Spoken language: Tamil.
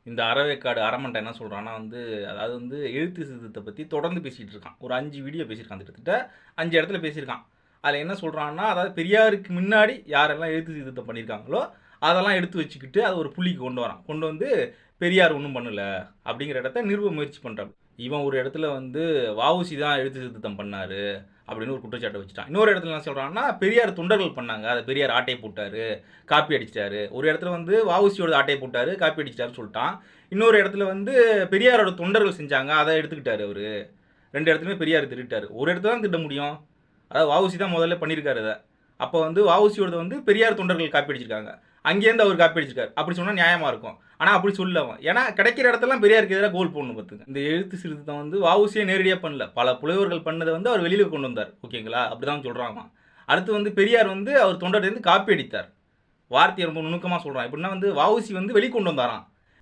இந்த அறவேக்காடு அரமண்டை என்ன சொல்கிறான்னா வந்து அதாவது வந்து எழுத்து சீர்திருத்தத்தை பற்றி தொடர்ந்து பேசிகிட்டு இருக்கான். ஒரு 5 வீடியோ பேசியிருக்கான், கிட்டத்தட்ட 5 இடத்துல பேசியிருக்கான். அதில் என்ன சொல்கிறான்னா, அதாவது பெரியாருக்கு முன்னாடி யாரெல்லாம் எழுத்து சீர்திருத்தம் பண்ணியிருக்காங்களோ அதெல்லாம் எடுத்து வச்சுக்கிட்டு அதை ஒரு புள்ளிக்கு கொண்டு வரான். கொண்டு வந்து பெரியார் ஒன்றும் பண்ணல அப்படிங்கிற இடத்த நிறுவ முயற்சி பண்ணுறான். இவன் ஒரு இடத்துல வந்து வஉசி தான் எழுத்து சீர்திருத்தம் பண்ணாரு அப்படின்னு ஒரு குற்றச்சாட்டை வச்சுட்டான். இன்னொரு இடத்துல என்ன சொல்கிறான்னா, பெரியார் தொண்டர்கள் பண்ணாங்க, அதை பெரியார் ஆட்டை போட்டாரு, காப்பி அடிச்சிட்டாரு. ஒரு இடத்துல வந்து வஉசியோட ஆட்டை போட்டாரு, காப்பி அடிச்சிட்டாருன்னு சொல்லிட்டான். இன்னொரு இடத்துல வந்து பெரியாரோட தொண்டர்கள் செஞ்சாங்க, அதை எடுத்துக்கிட்டாரு அவரு. 2 இடத்துலையுமே பெரியார் திருட்டாரு. ஒரு இடத்துல தான் திட்ட முடியும். அதாவது வஉசி தான் முதல்ல பண்ணியிருக்காரு அதை. அப்போ வந்து வஉசியோட வந்து பெரியார் தொண்டர்கள் காப்பி அடிச்சிருக்காங்க, அங்கேருந்து அவர் காப்பி அடிச்சிருக்காரு. அப்படி சொன்னால் நியாயமாக இருக்கும். ஆனால் அப்படி சொல்ல அவன், ஏன்னா கிடைக்கிற இடத்துலாம் பெரியாருக்கு எதிராக கோல் போடணும் பார்த்துங்க. இந்த எழுத்து சீர்திருத்தம் வந்து வஉசியே நேரடியாக பண்ணல, பல புலவர்கள் பண்ணதை வந்து அவர் வெளியில் கொண்டு வந்தார். ஓகேங்களா, அப்படிதான் சொல்கிறாங்க. அடுத்து வந்து பெரியார் வந்து அவர் தொண்டர்லேருந்து காப்பி அடித்தார். வார்த்தையை ரொம்ப நுணுக்கமாக சொல்கிறான். எப்படின்னா வந்து வஉசி வந்து வெளிக்கொண்டு வந்தாராம்,